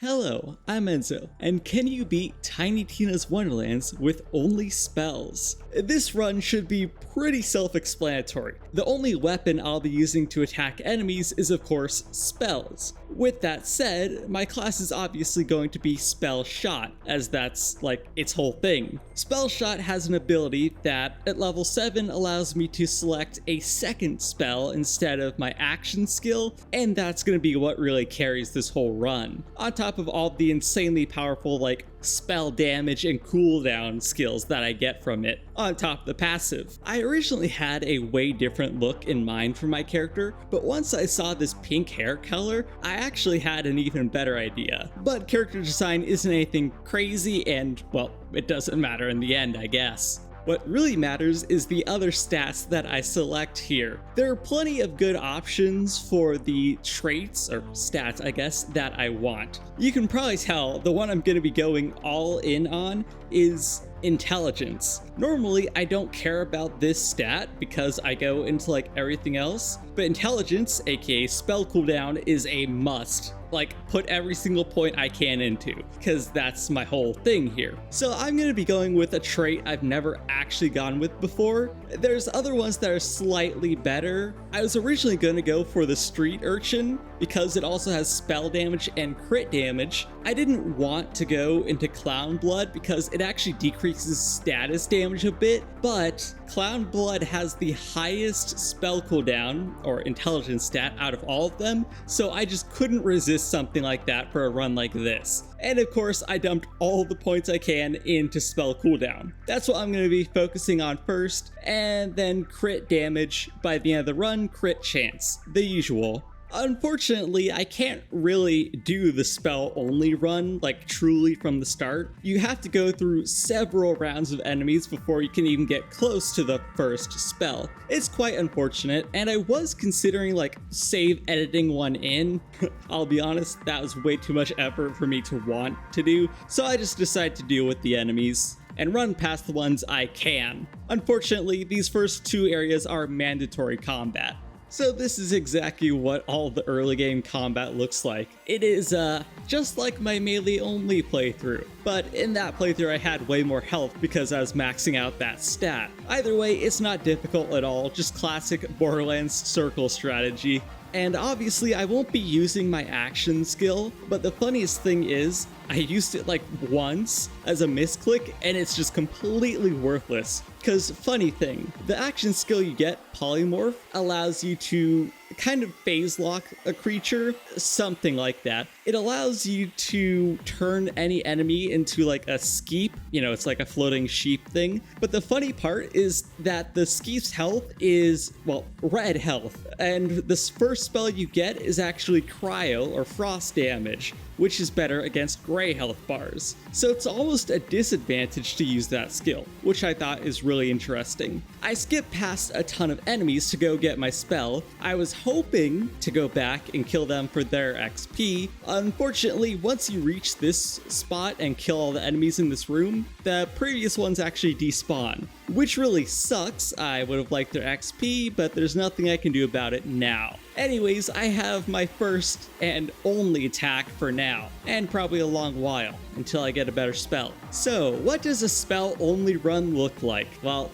Hello, I'm Enzo, and can you beat Tiny Tina's Wonderlands with only spells? This run should be pretty self-explanatory. The only weapon I'll be using to attack enemies is of course spells. With that said, my class is obviously going to be Spellshot, as that's like its whole thing. Spellshot has an ability that at level 7 allows me to select a second spell instead of my action skill, and that's going to be what really carries this whole run. On top of all the insanely powerful like spell damage and cooldown skills that I get from it, on top of the passive. I originally had a way different look in mind for my character, but once I saw this pink hair color, I actually had an even better idea. But character design isn't anything crazy and, well, it doesn't matter in the end, I guess. What really matters is the other stats that I select here. There are plenty of good options for the traits, or stats I guess, that I want. You can probably tell the one I'm going to be going all in on is intelligence. Normally I don't care about this stat because I go into like everything else, but intelligence, aka spell cooldown, is a must. Like, put every single point I can into, because that's my whole thing here. So I'm going to be going with a trait I've never actually gone with before. There's other ones that are slightly better. I was originally going to go for the Street Urchin because it also has spell damage and crit damage. I didn't want to go into Clown Blood because it actually decreases status damage a bit, but Clown Blood has the highest spell cooldown or intelligence stat out of all of them, so I just couldn't resist something like that for a run like this. And of course, I dumped all the points I can into spell cooldown. That's what I'm going to be focusing on first, and then crit damage by the end of the run, crit chance, the usual. Unfortunately, I can't really do the spell only run like truly from the start. You have to go through several rounds of enemies before you can even get close to the first spell. It's quite unfortunate, and I was considering like save editing one in. I'll be honest, that was way too much effort for me to want to do, so I just decided to deal with the enemies and run past the ones I can. Unfortunately, these first two areas are mandatory combat. So this is exactly what all the early game combat looks like. It is just like my melee only playthrough, but in that playthrough I had way more health because I was maxing out that stat. Either way, it's not difficult at all, just classic Borderlands circle strategy. And obviously I won't be using my action skill, but the funniest thing is I used it like once as a misclick and it's just completely worthless. Because funny thing, the action skill you get, Polymorph, allows you to kind of phase lock a creature, something like that. It allows you to turn any enemy into like a skeep, you know, it's like a floating sheep thing. But the funny part is that the skeep's health is, well, red health. And this first spell you get is actually cryo or frost damage, which is better against gray health bars. So it's almost a disadvantage to use that skill, which I thought is really interesting. I skipped past a ton of enemies to go get my spell. I was hoping to go back and kill them for their XP. Unfortunately, once you reach this spot and kill all the enemies in this room, the previous ones actually despawn, which really sucks. I would have liked their XP, but there's nothing I can do about it now. Anyways, I have my first and only attack for now, and probably a long while, until I get a better spell. So, what does a spell only run look like? Well,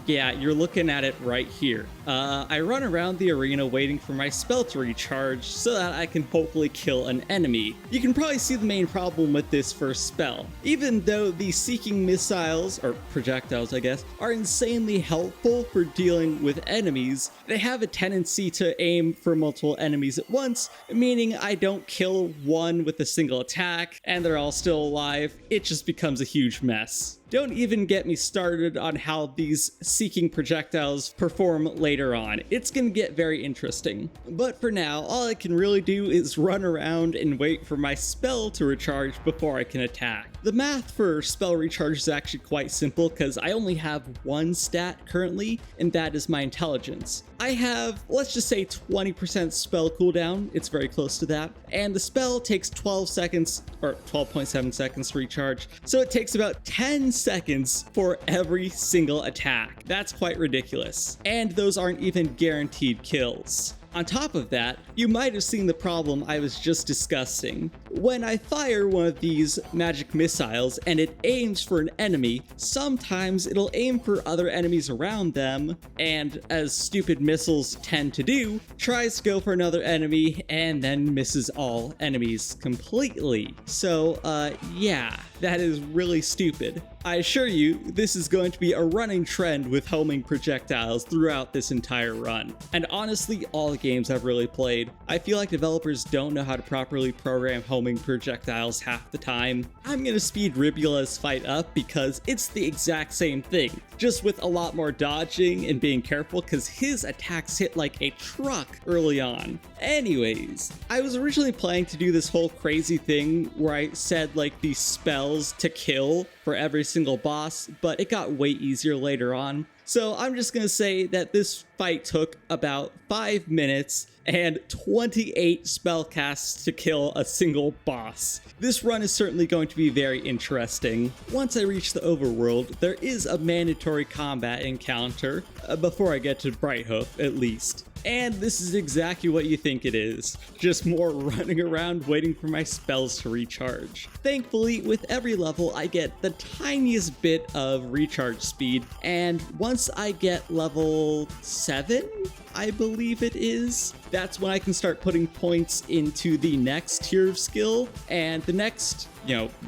yeah, you're looking at it right here. I run around the arena waiting for my spell to recharge so that I can hopefully kill an enemy. You can probably see the main problem with this first spell. Even though the seeking missiles, or projectiles I guess, are insanely helpful for dealing with enemies, they have a tendency to aim for multiple enemies at once, meaning I don't kill one with a single attack and they're all still alive. It just becomes a huge mess. Don't even get me started on how these seeking projectiles perform later on. It's gonna get very interesting. But for now, all I can really do is run around and wait for my spell to recharge before I can attack. The math for spell recharge is actually quite simple because I only have one stat currently, and that is my intelligence. I have, let's just say 20% spell cooldown, it's very close to that, and the spell takes 12 seconds, or 12.7 seconds to recharge, so it takes about 10 seconds for every single attack. That's quite ridiculous, and those aren't even guaranteed kills. On top of that, you might have seen the problem I was just discussing. When I fire one of these magic missiles and it aims for an enemy, sometimes it'll aim for other enemies around them, and as stupid missiles tend to do, tries to go for another enemy and then misses all enemies completely. So, yeah, that is really stupid. I assure you, this is going to be a running trend with homing projectiles throughout this entire run. And honestly, all the games I've really played, I feel like developers don't know how to properly program homing projectiles half the time. I'm gonna speed Ribula's fight up because it's the exact same thing, just with a lot more dodging and being careful because his attacks hit like a truck early on. Anyways, I was originally planning to do this whole crazy thing where I said like these spells to kill for every single boss, but it got way easier later on. So I'm just gonna say that this fight took about 5 minutes and 28 spell casts to kill a single boss. This run is certainly going to be very interesting. Once I reach the overworld, there is a mandatory combat encounter, before I get to Brighthoof at least. And this is exactly what you think it is. Just more running around waiting for my spells to recharge. Thankfully, with every level, I get the tiniest bit of recharge speed, and once I get level 7, I believe it is, that's when I can start putting points into the next tier of skill, and the next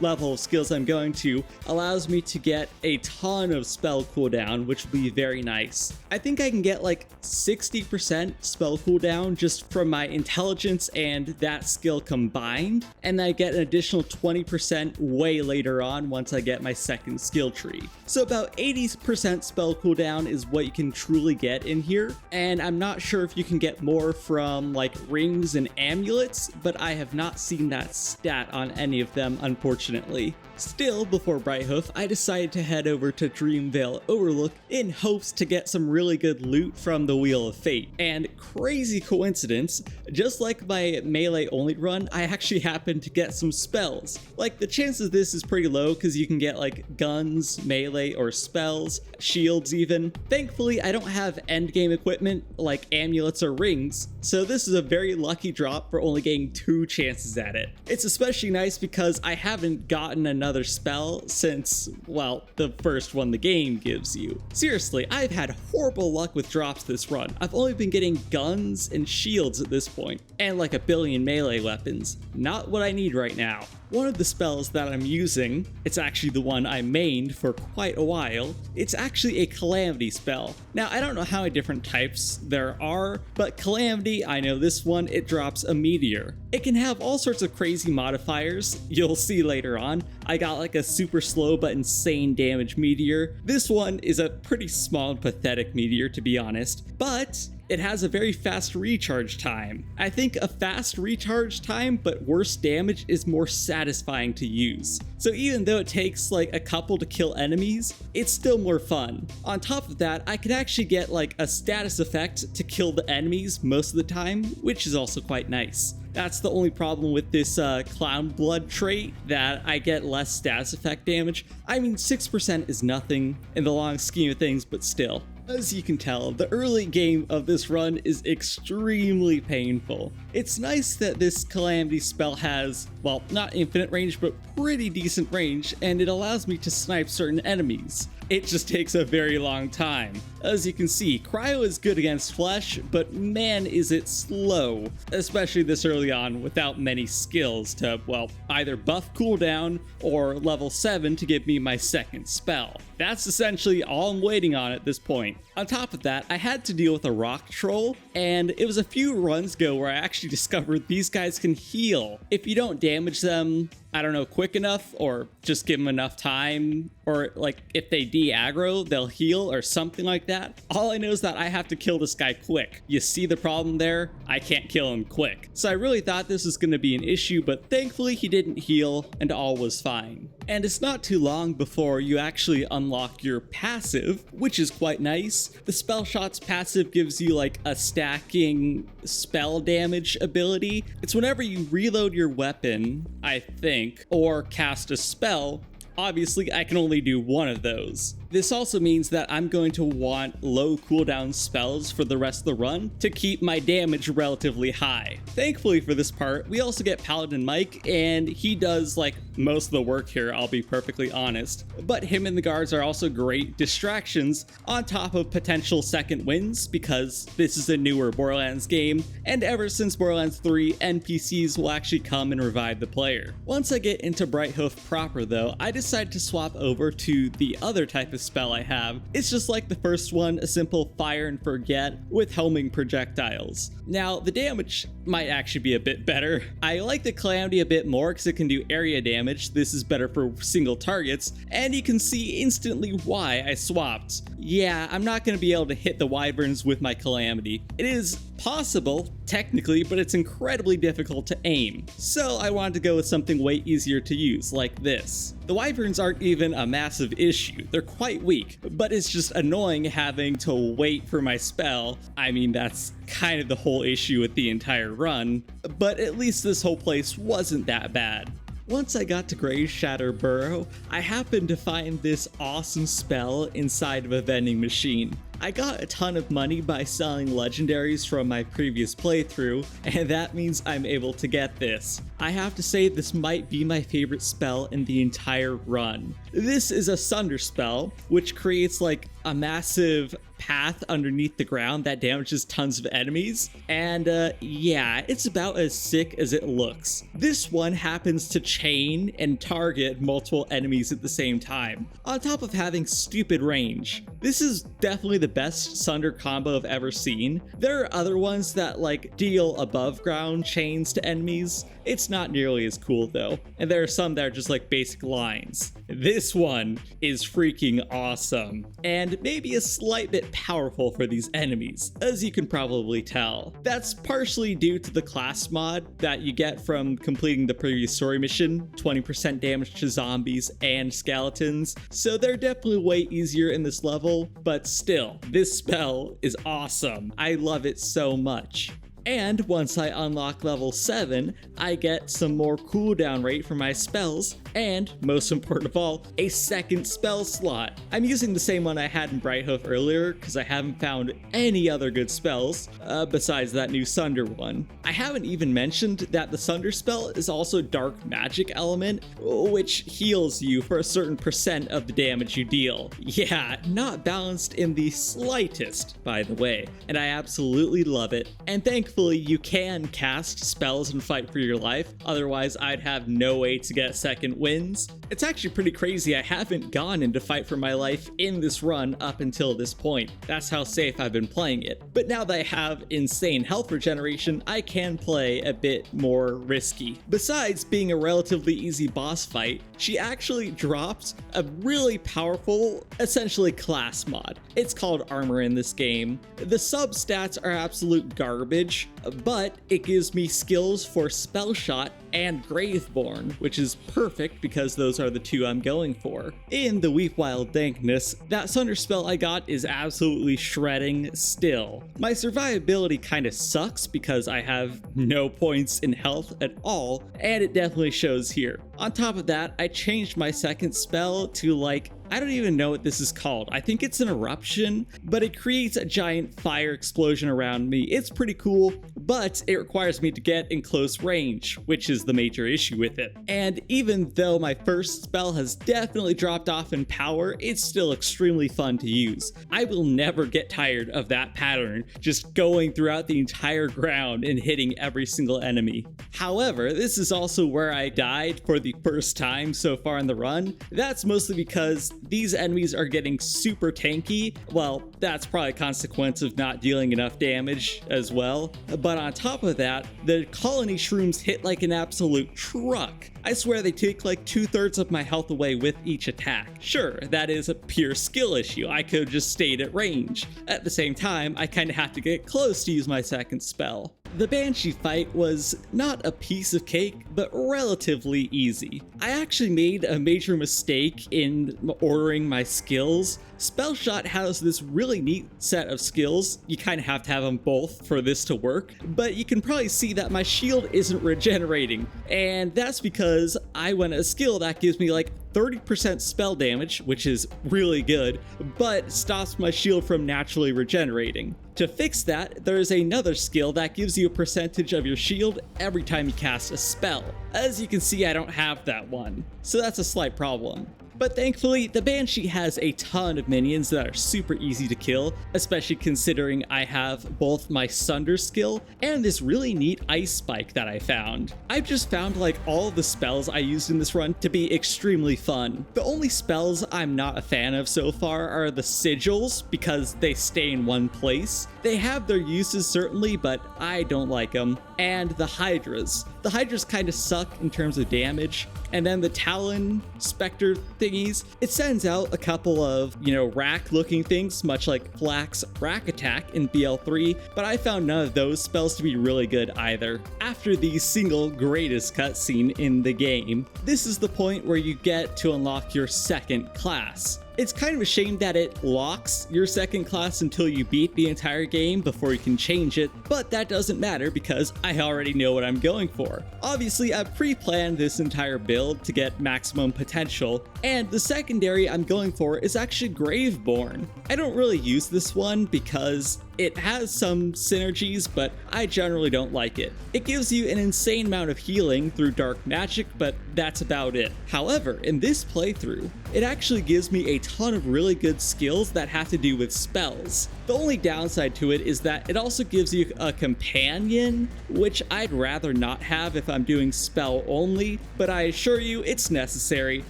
level of skills I'm going to allows me to get a ton of spell cooldown, which will be very nice. I think I can get like 60% spell cooldown just from my intelligence and that skill combined, and I get an additional 20% way later on once I get my second skill tree. So about 80% spell cooldown is what you can truly get in here, and I'm not sure if you can get more from like rings and amulets, but I have not seen that stat on any of them, unfortunately. Still, before Brighthoof, I decided to head over to Dreamvale Overlook in hopes to get some really good loot from the Wheel of Fate. And crazy coincidence, just like my melee only run, I actually happened to get some spells. Like, the chance of this is pretty low because you can get like guns, melee, or spells, shields even. Thankfully, I don't have endgame equipment like amulets or rings, so this is a very lucky drop for only getting 2 chances at it. It's especially nice because I haven't gotten another spell since, well, the first one the game gives you. Seriously, I've had horrible luck with drops this run. I've only been getting guns and shields at this point, and like a billion melee weapons. Not what I need right now. One of the spells that I'm using, it's actually the one I mained for quite a while, it's actually a Calamity spell. Now, I don't know how many different types there are, but Calamity, I know this one, it drops a meteor. It can have all sorts of crazy modifiers, you'll see later on. I got like a super slow but insane damage meteor. This one is a pretty small and pathetic meteor, to be honest, but it has a very fast recharge time. I think a fast recharge time but worse damage is more satisfying to use. So even though it takes like a couple to kill enemies, it's still more fun. On top of that, I can actually get like a status effect to kill the enemies most of the time, which is also quite nice. That's the only problem with this Clown Blood trait, that I get less status effect damage. I mean, 6% is nothing in the long scheme of things, but still. As you can tell, the early game of this run is extremely painful. It's nice that this Calamity spell has, well, not infinite range, but pretty decent range, and it allows me to snipe certain enemies. It just takes a very long time. As you can see, Cryo is good against flesh, but man is it slow, especially this early on without many skills to, well, either buff cooldown or level 7 to give me my second spell. That's essentially all I'm waiting on at this point. On top of that, I had to deal with a rock troll, and it was a few runs ago where I actually discovered these guys can heal. If you don't damage them, I don't know, quick enough, or just give them enough time, or like if they de-aggro, they'll heal or something like that. All I know is that I have to kill this guy quick. You see the problem there? I can't kill him quick. So I really thought this was going to be an issue, but thankfully he didn't heal and all was fine. And it's not too long before you actually unlock your passive, which is quite nice. The Spellshot's passive gives you like a stacking spell damage ability. It's whenever you reload your weapon, I think, or cast a spell, obviously I can only do one of those. This also means that I'm going to want low cooldown spells for the rest of the run to keep my damage relatively high. Thankfully for this part, we also get Paladin Mike, and he does like most of the work here, I'll be perfectly honest. But him and the guards are also great distractions on top of potential second wins, because this is a newer Borderlands game, and ever since Borderlands 3, NPCs will actually come and revive the player. Once I get into Brighthoof proper though, I decide to swap over to the other type of spell I have. It's just like the first one, a simple fire and forget with homing projectiles. Now, the damage might actually be a bit better. I like the Calamity a bit more because it can do area damage. This is better for single targets, and you can see instantly why I swapped. Yeah, I'm not going to be able to hit the wyverns with my Calamity. It is possible, technically, but it's incredibly difficult to aim. So I wanted to go with something way easier to use, like this. The wyverns aren't even a massive issue. They're quite weak, but it's just annoying having to wait for my spell. I mean, that's kind of the whole issue with the entire run, but at least this whole place wasn't that bad. Once I got to Grave Shatter Burrow, I happened to find this awesome spell inside of a vending machine. I got a ton of money by selling legendaries from my previous playthrough, and that means I'm able to get this. I have to say this might be my favorite spell in the entire run. This is a Sunder spell, which creates like a massive path underneath the ground that damages tons of enemies, and yeah, it's about as sick as it looks. This one happens to chain and target multiple enemies at the same time, on top of having stupid range. This is definitely the best Sunder combo I've ever seen. There are other ones that like deal above ground chains to enemies. It's not nearly as cool though, and there are some that are just like basic lines. This one is freaking awesome, and maybe a slight bit powerful for these enemies, as you can probably tell. That's partially due to the class mod that you get from completing the previous story mission, 20% damage to zombies and skeletons, so they're definitely way easier in this level, but still, this spell is awesome. I love it so much. And once I unlock level 7, I get some more cooldown rate for my spells, and most important of all, a second spell slot. I'm using the same one I had in Brighthoof earlier because I haven't found any other good spells besides that new Sunder one. I haven't even mentioned that the Sunder spell is also dark magic element, which heals you for a certain percent of the damage you deal. Yeah, not balanced in the slightest, by the way, and I absolutely love it. And thankfully, you can cast spells and fight for your life, otherwise I'd have no way to get second wins. It's actually pretty crazy I haven't gone into fight for my life in this run up until this point. That's how safe I've been playing it. But now that I have insane health regeneration, I can play a bit more risky. Besides being a relatively easy boss fight, she actually dropped a really powerful, essentially class mod. It's called armor in this game. The sub stats are absolute garbage, but it gives me skills for Spellshot and Graveborn, which is perfect because those are the two I'm going for. In the weak wild dankness, that Sunder spell I got is absolutely shredding still. My survivability kinda sucks because I have no points in health at all, and it definitely shows here. On top of that, I changed my second spell to like, I don't even know what this is called. I think it's an eruption, but it creates a giant fire explosion around me. It's pretty cool, but it requires me to get in close range, which is the major issue with it. And even though my first spell has definitely dropped off in power, it's still extremely fun to use. I will never get tired of that pattern, just going throughout the entire ground and hitting every single enemy. However, this is also where I died for the first time so far in the run. That's mostly because these enemies are getting super tanky. Well, that's probably a consequence of not dealing enough damage as well. But on top of that, the colony shrooms hit like an absolute truck. I swear they take like 2/3 of my health away with each attack. Sure, that is a pure skill issue. I could have just stayed at range. At the same time, I kind of have to get close to use my second spell. The Banshee fight was not a piece of cake, but relatively easy. I actually made a major mistake in ordering my skills. Spellshot has this really neat set of skills. You kind of have to have them both for this to work, but you can probably see that my shield isn't regenerating, and that's because I went a skill that gives me like 30% spell damage, which is really good, but stops my shield from naturally regenerating. To fix that, there is another skill that gives you a percentage of your shield every time you cast a spell. As you can see, I don't have that one, so that's a slight problem. But thankfully, the Banshee has a ton of minions that are super easy to kill, especially considering I have both my Sunder skill and this really neat Ice Spike that I found. I've just found like all the spells I used in this run to be extremely fun. The only spells I'm not a fan of so far are the Sigils, because they stay in one place. They have their uses certainly, but I don't like them. And the Hydras. The Hydras kind of suck in terms of damage. And then the Talon Spectre thingies, it sends out a couple of, rack looking things, much like Flack's Rack Attack in BL3, but I found none of those spells to be really good either. After the single greatest cutscene in the game, this is the point where you get to unlock your second class. It's kind of a shame that it locks your second class until you beat the entire game before you can change it, but that doesn't matter because I already know what I'm going for. Obviously, I've pre-planned this entire build to get maximum potential, and the secondary I'm going for is actually Graveborn. I don't really use this one because it has some synergies, but I generally don't like it. It gives you an insane amount of healing through dark magic, but that's about it. However, in this playthrough, it actually gives me a ton of really good skills that have to do with spells. The only downside to it is that it also gives you a companion, which I'd rather not have if I'm doing spell only, but I assure you it's necessary.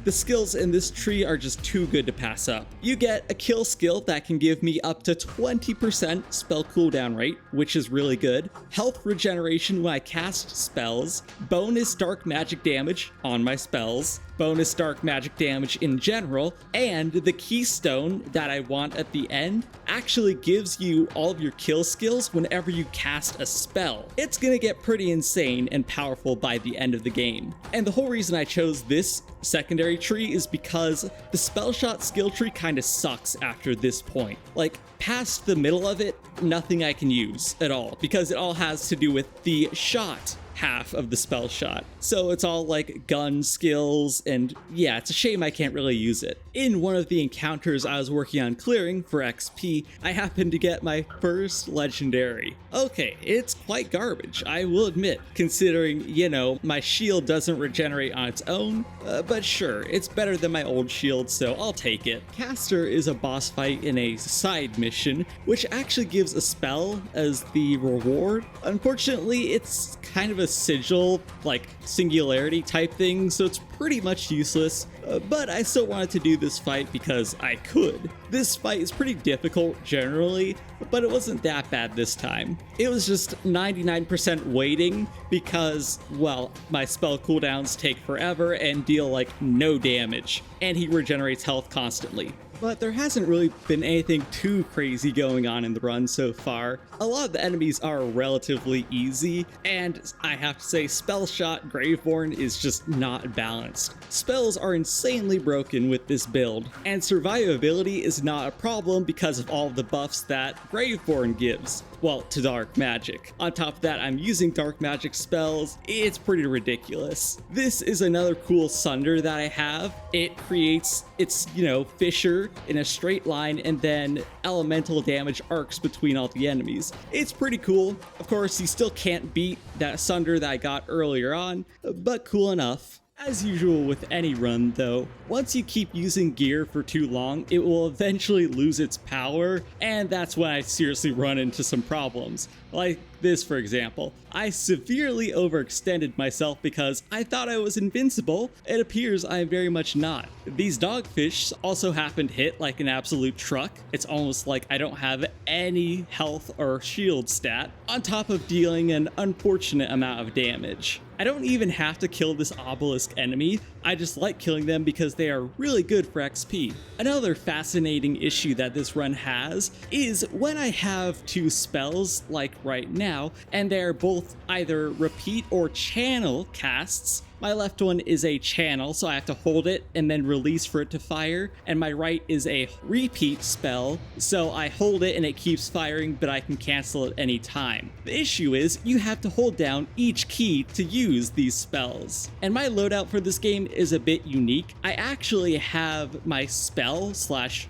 The skills in this tree are just too good to pass up. You get a kill skill that can give me up to 20% spell cooldown rate, which is really good, health regeneration when I cast spells, bonus dark magic damage on my spells, bonus dark magic damage in general, and the keystone that I want at the end actually gives you all of your kill skills whenever you cast a spell. It's gonna get pretty insane and powerful by the end of the game. And the whole reason I chose this secondary tree is because the Spellshot skill tree kind of sucks after this point. Like, past the middle of it, nothing I can use at all, because it all has to do with the shot half of the spell shot. So it's all like gun skills, and yeah, it's a shame I can't really use it. In one of the encounters I was working on clearing for XP, I happened to get my first legendary. Okay, it's quite garbage, I will admit, considering, my shield doesn't regenerate on its own, but sure, it's better than my old shield, so I'll take it. Caster is a boss fight in a side mission, which actually gives a spell as the reward. Unfortunately, it's kind of a sigil, like singularity type thing, so it's pretty much useless, but I still wanted to do this fight because I could. This fight is pretty difficult generally, but it wasn't that bad this time. It was just 99% waiting because, well, my spell cooldowns take forever and deal like no damage, and he regenerates health constantly. But there hasn't really been anything too crazy going on in the run so far. A lot of the enemies are relatively easy, and I have to say Spellshot Graveborn is just not balanced. Spells are insanely broken with this build, and survivability is not a problem because of all of the buffs that Graveborn gives. Well, to dark magic. On top of that, I'm using dark magic spells. It's pretty ridiculous. This is another cool Sunder that I have. It creates its, fissure in a straight line, and then elemental damage arcs between all the enemies. It's pretty cool. Of course, you still can't beat that Sunder that I got earlier on, but cool enough. As usual with any run though, once you keep using gear for too long, it will eventually lose its power, and that's when I seriously run into some problems. Like this, for example. I severely overextended myself because I thought I was invincible. It appears I am very much not. These dogfish also happen to hit like an absolute truck. It's almost like I don't have any health or shield stat, on top of dealing an unfortunate amount of damage. I don't even have to kill this obelisk enemy, I just like killing them because they are really good for XP. Another fascinating issue that this run has is when I have two spells, like right now, now, and they're both either repeat or channel casts. My left one is a channel, so I have to hold it and then release for it to fire, and my right is a repeat spell, so I hold it and it keeps firing, but I can cancel at any time. The issue is you have to hold down each key to use these spells. And my loadout for this game is a bit unique. I actually have my spell slash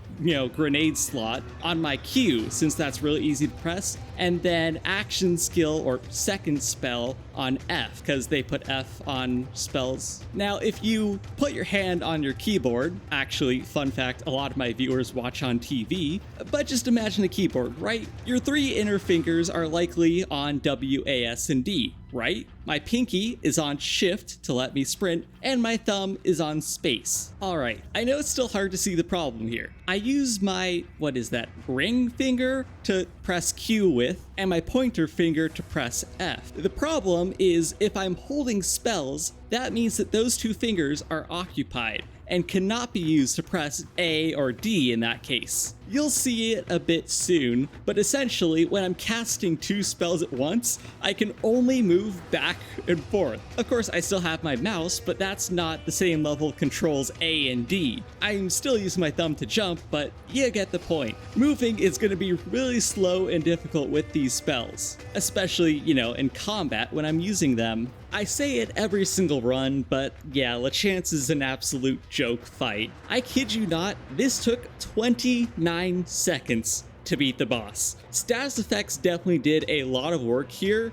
grenade slot on my Q, since that's really easy to press, and then action skill or second spell on F, because they put F on spells. Now, if you put your hand on your keyboard, actually, fun fact, a lot of my viewers watch on TV, but just imagine a keyboard, right? Your three inner fingers are likely on W, A, S, and D, right? My pinky is on shift to let me sprint, and my thumb is on space. Alright, I know it's still hard to see the problem here. I use my, ring finger to press Q with, and my pointer finger to press F. The problem is if I'm holding spells, that means that those two fingers are occupied and cannot be used to press A or D in that case. You'll see it a bit soon, but essentially when I'm casting two spells at once, I can only move back and forth. Of course, I still have my mouse, but that's not the same level of control as A and D. I'm still using my thumb to jump, but you get the point. Moving is going to be really slow and difficult with these spells, especially, in combat when I'm using them. I say it every single run, but yeah, LeChance is an absolute joke fight. I kid you not, this took 29 seconds to beat the boss. Status effects definitely did a lot of work here,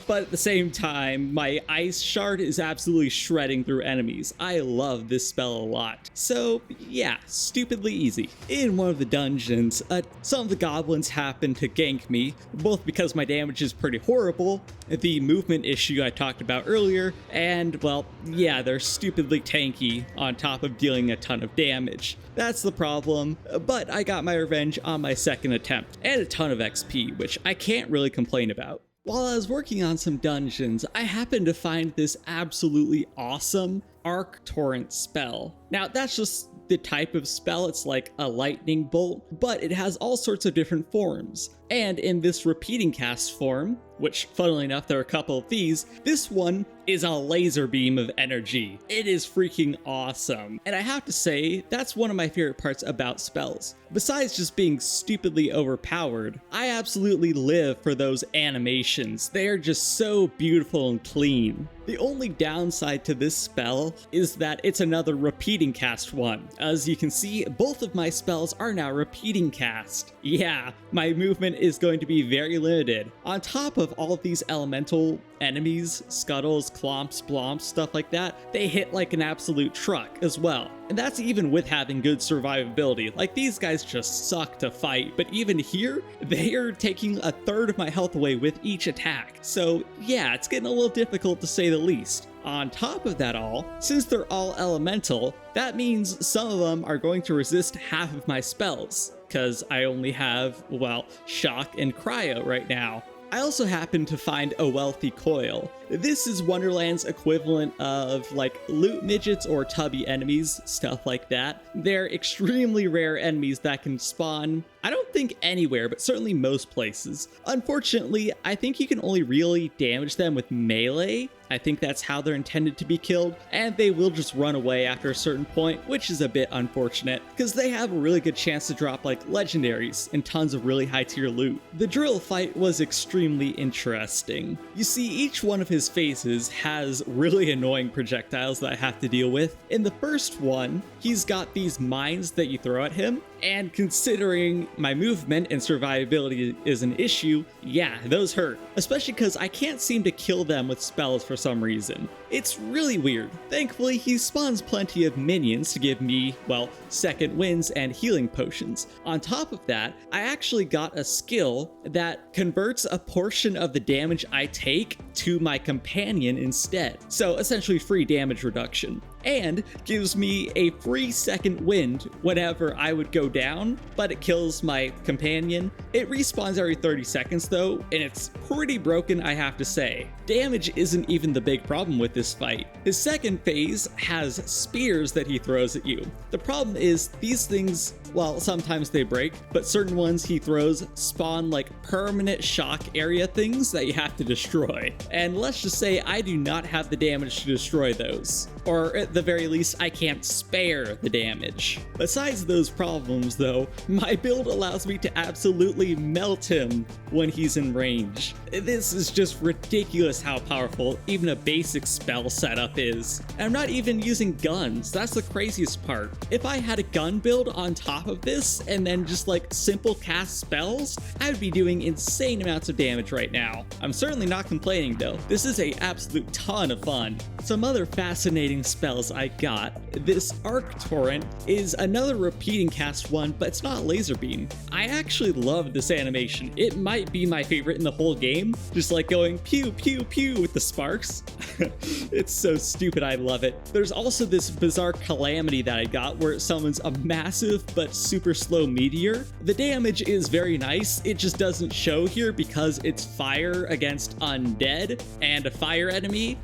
but at the same time, my ice shard is absolutely shredding through enemies. I love this spell a lot. So yeah, stupidly easy. In one of the dungeons, some of the goblins happen to gank me, both because my damage is pretty horrible, the movement issue I talked about earlier, and well, yeah, they're stupidly tanky on top of dealing a ton of damage. That's the problem, but I got my revenge on my second attempt, and a ton of XP, which I can't really complain about. While I was working on some dungeons, I happened to find this absolutely awesome Arc Torrent spell. Now, that's just the type of spell. It's like a lightning bolt, but it has all sorts of different forms. And in this repeating cast form, which funnily enough there are a couple of these, this one is a laser beam of energy. It is freaking awesome. And I have to say, that's one of my favorite parts about spells. Besides just being stupidly overpowered, I absolutely live for those animations. They are just so beautiful and clean. The only downside to this spell is that it's another repeating cast one. As you can see, both of my spells are now repeating cast. Yeah, my movement is going to be very limited. On top of all of these elemental enemies, scuttles, clomps, blomps, stuff like that, they hit like an absolute truck as well. And that's even with having good survivability. Like, these guys just suck to fight, but even here, they are taking a third of my health away with each attack. So yeah, it's getting a little difficult to say the least. On top of that all, since they're all elemental, that means some of them are going to resist half of my spells, because I only have, well, shock and cryo right now. I also happen to find a wealthy coil. This is Wonderland's equivalent of like loot midgets or tubby enemies, stuff like that. They're extremely rare enemies that can spawn, I don't think anywhere, but certainly most places. Unfortunately, I think you can only really damage them with melee. I think that's how they're intended to be killed, and they will just run away after a certain point, which is a bit unfortunate, because they have a really good chance to drop like legendaries and tons of really high tier loot. The drill fight was extremely interesting. You see, each one of his phases has really annoying projectiles that I have to deal with. In the first one, he's got these mines that you throw at him, and considering my movement and survivability is an issue, yeah, those hurt. Especially because I can't seem to kill them with spells for some reason. It's really weird. Thankfully, he spawns plenty of minions to give me, well, second wins and healing potions. On top of that, I actually got a skill that converts a portion of the damage I take to my companion instead. So essentially free damage reduction. And gives me a free second wind whenever I would go down, but it kills my companion. It respawns every 30 seconds though, and it's pretty broken, I have to say. Damage isn't even the big problem with this fight. His second phase has spears that he throws at you. The problem is these things, well, sometimes they break, but certain ones he throws spawn like permanent shock area things that you have to destroy. And let's just say I do not have the damage to destroy those. Or at the very least, I can't spare the damage. Besides those problems though, my build allows me to absolutely melt him when he's in range. This is just ridiculous how powerful even a basic spell setup is. And I'm not even using guns, that's the craziest part. If I had a gun build on top of this and then just like simple cast spells, I would be doing insane amounts of damage right now. I'm certainly not complaining though. This is an absolute ton of fun. Some other fascinating spells I got. This Arc Torrent is another repeating cast one, but it's not laser beam. I actually love this animation. It might be my favorite in the whole game. Just like going pew pew pew with the sparks. It's so stupid, I love it. There's also this bizarre calamity that I got where it summons a massive but super slow meteor. The damage is very nice, it just doesn't show here because it's fire against undead and a fire enemy.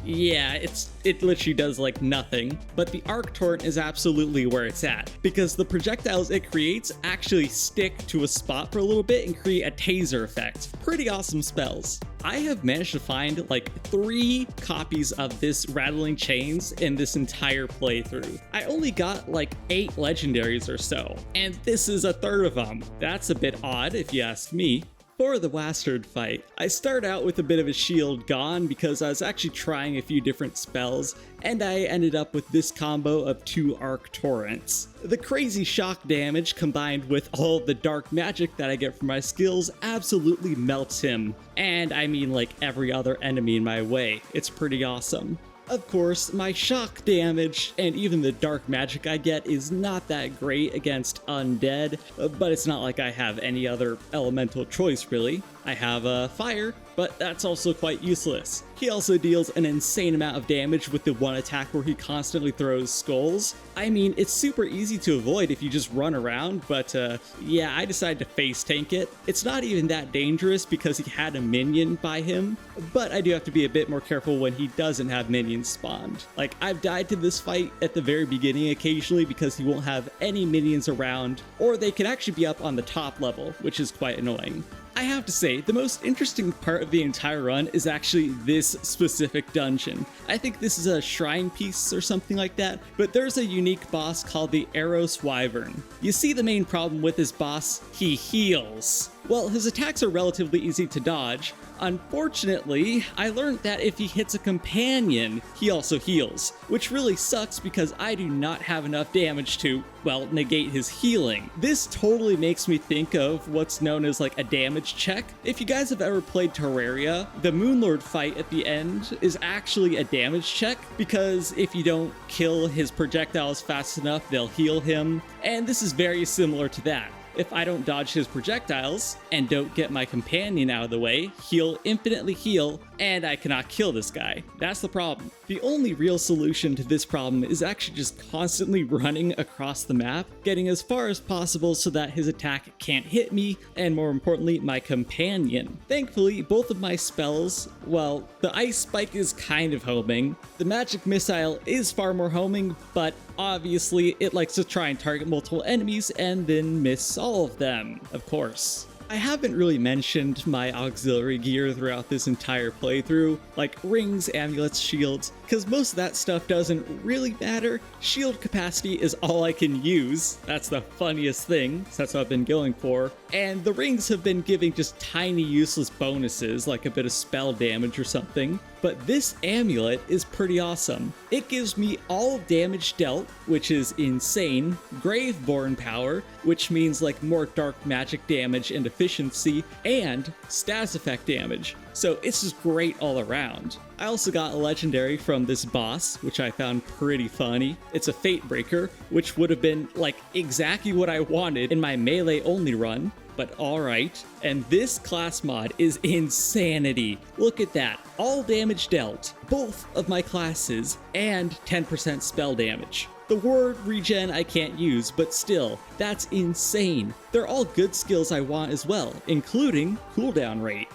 Yeah, it literally does like nothing, but the Arc Torrent is absolutely where it's at because the projectiles it creates actually stick to a spot for a little bit and create a taser effect. Pretty awesome spells. I have managed to find like 3 copies of this Rattling Chains in this entire playthrough. I only got like 8 legendaries or so, and this is a third of them. That's a bit odd if you ask me. For the Wastard fight, I start out with a bit of a shield gone because I was actually trying a few different spells, and I ended up with this combo of 2 Arc Torrents. The crazy shock damage combined with all the dark magic that I get from my skills absolutely melts him, and I mean like every other enemy in my way. It's pretty awesome. Of course, my shock damage and even the dark magic I get is not that great against undead, but it's not like I have any other elemental choice really. I have fire, but that's also quite useless. He also deals an insane amount of damage with the one attack where he constantly throws skulls. I mean, it's super easy to avoid if you just run around, but yeah, I decided to face tank it. It's not even that dangerous because he had a minion by him, but I do have to be a bit more careful when he doesn't have minions spawned. Like, I've died to this fight at the very beginning occasionally because he won't have any minions around, or they can actually be up on the top level, which is quite annoying. I have to say, the most interesting part of the entire run is actually this specific dungeon. I think this is a shrine piece or something like that, but there's a unique boss called the Eros Wyvern. You see the main problem with this boss? He heals. Well, his attacks are relatively easy to dodge. Unfortunately, I learned that if he hits a companion, he also heals, which really sucks because I do not have enough damage to, well, negate his healing. This totally makes me think of what's known as like a damage check. If you guys have ever played Terraria, the Moonlord fight at the end is actually a damage check because if you don't kill his projectiles fast enough, they'll heal him, and this is very similar to that. If I don't dodge his projectiles and don't get my companion out of the way, he'll infinitely heal and I cannot kill this guy. That's the problem. The only real solution to this problem is actually just constantly running across the map, getting as far as possible so that his attack can't hit me, and more importantly, my companion. Thankfully, both of my spells, well, the Ice Spike is kind of homing, the Magic Missile is far more homing, but obviously it likes to try and target multiple enemies and then miss all of them, of course. I haven't really mentioned my auxiliary gear throughout this entire playthrough, like rings, amulets, shields, because most of that stuff doesn't really matter. Shield capacity is all I can use. That's the funniest thing, so that's what I've been going for. And the rings have been giving just tiny useless bonuses, like a bit of spell damage or something. But this amulet is pretty awesome. It gives me all damage dealt, which is insane, Graveborn power, which means like more dark magic damage and efficiency, and stas effect damage. So it's just great all around. I also got a legendary from this boss, which I found pretty funny. It's a Fate Breaker, which would have been like exactly what I wanted in my melee only run. but alright. And this class mod is insanity. Look at that. All damage dealt, both of my classes, and 10% spell damage. The word regen I can't use, but still, that's insane. They're all good skills I want as well, including cooldown rate.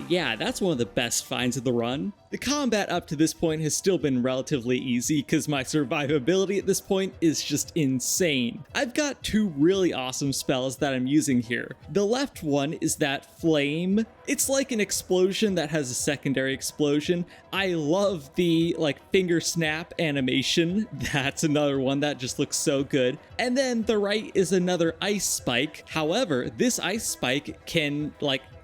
Yeah, that's one of the best finds of the run. The combat up to this point has still been relatively easy because my survivability at this point is just insane. I've got two really awesome spells that I'm using here. The left one is that flame. It's like an explosion that has a secondary explosion. I love the finger snap animation. That's another one that just looks so good. And then the right is another ice spike. However, this ice spike can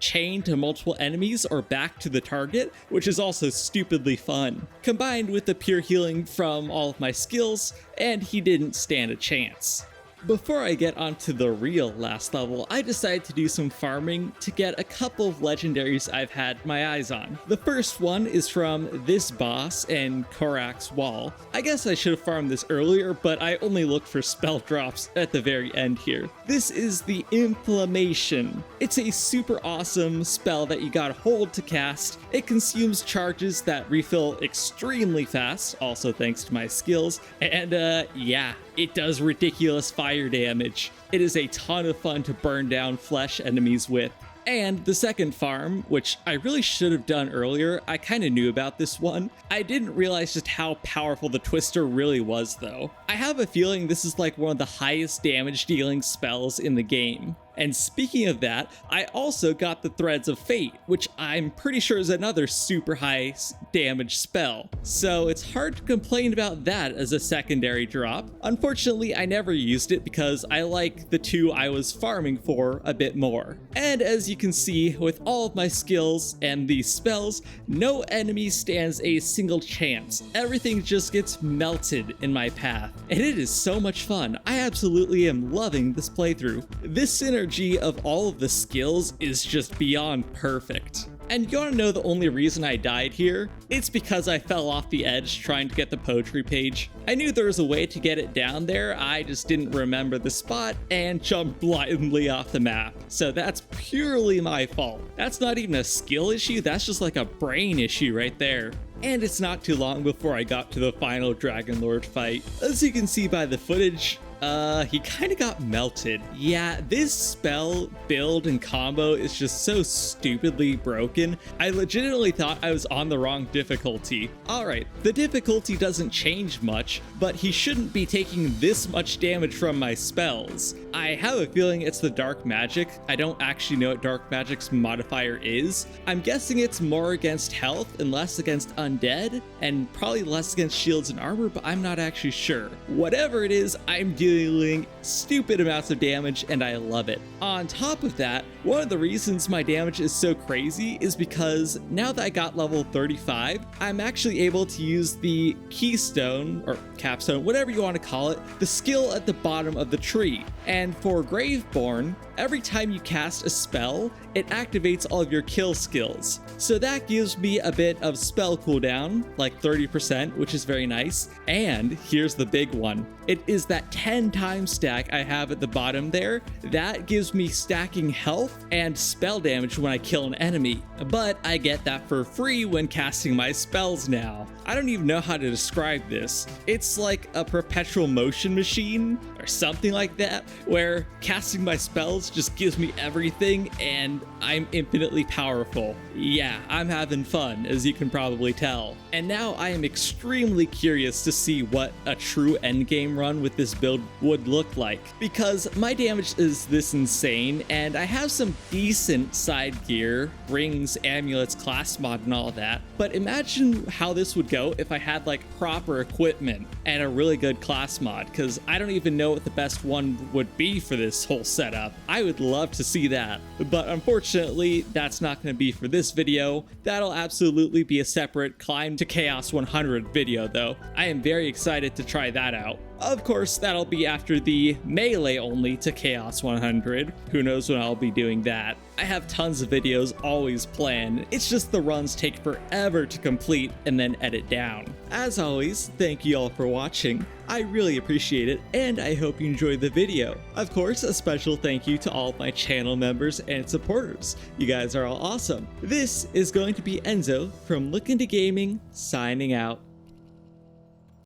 chain to multiple enemies or back to the target, which is also stupidly fun. Combined with the pure healing from all of my skills, and he didn't stand a chance. Before I get onto the real last level, I decided to do some farming to get a couple of legendaries I've had my eyes on. The first one is from this boss and Korak's Wall. I guess I should have farmed this earlier, but I only looked for spell drops at the very end here. This is the Inflammation. It's a super awesome spell that you gotta hold to cast. It consumes charges that refill extremely fast, also thanks to my skills, and yeah, it does ridiculous fire damage. It is a ton of fun to burn down flesh enemies with. And the second farm, which I really should have done earlier, I kind of knew about this one. I didn't realize just how powerful the Twister really was though. I have a feeling this is like one of the highest damage dealing spells in the game. And speaking of that, I also got the Threads of Fate, which I'm pretty sure is another super high damage spell. So it's hard to complain about that as a secondary drop. Unfortunately, I never used it because I like the two I was farming for a bit more. And as you can see, with all of my skills and these spells, no enemy stands a single chance. Everything just gets melted in my path. And it is so much fun. I absolutely am loving this playthrough. This synergy of all of the skills is just beyond perfect. And you wanna know the only reason I died here? It's because I fell off the edge trying to get the poetry page. I knew there was a way to get it down there, I just didn't remember the spot and jumped blindly off the map. So that's purely my fault. That's not even a skill issue, that's just like a brain issue right there. And it's not too long before I got to the final Dragon Lord fight. As you can see by the footage, he kind of got melted. Yeah, this spell build and combo is just so stupidly broken. I legitimately thought I was on the wrong difficulty. Alright, the difficulty doesn't change much, but he shouldn't be taking this much damage from my spells. I have a feeling it's the dark magic. I don't actually know what dark magic's modifier is. I'm guessing it's more against health and less against undead, and probably less against shields and armor, but I'm not actually sure. Whatever it is, I'm dealing stupid amounts of damage and I love it. On top of that, one of the reasons my damage is so crazy is because now that I got level 35, I'm actually able to use the keystone or capstone, whatever you want to call it, the skill at the bottom of the tree. And for Graveborn, every time you cast a spell, it activates all of your kill skills. So that gives me a bit of spell cooldown, like 30%, which is very nice. And here's the big one. It is that 10 times stack I have at the bottom there. That gives me stacking health and spell damage when I kill an enemy. But I get that for free when casting my spells now. I don't even know how to describe this. It's like a perpetual motion machine or something like that, where casting my spells just gives me everything and I'm infinitely powerful. Yeah, I'm having fun, as you can probably tell. And now I am extremely curious to see what a true endgame run with this build would look like, because my damage is this insane and I have some decent side gear, rings, amulets, class mod and all that, but imagine how this would go if I had like proper equipment and a really good class mod, because I don't even know what the best one would be for this whole setup. I would love to see that, but unfortunately that's not going to be for this video. That'll absolutely be a separate Climb to Chaos 100 video though. I am very excited to try that out. Of course, that'll be after the melee only to Chaos 100. Who knows when I'll be doing that. I have tons of videos always planned, it's just the runs take forever to complete and then edit down. As always, thank you all for watching. I really appreciate it, and I hope you enjoyed the video. Of course, a special thank you to all of my channel members and supporters. You guys are all awesome. This is going to be Enzo from Look Into Gaming, signing out.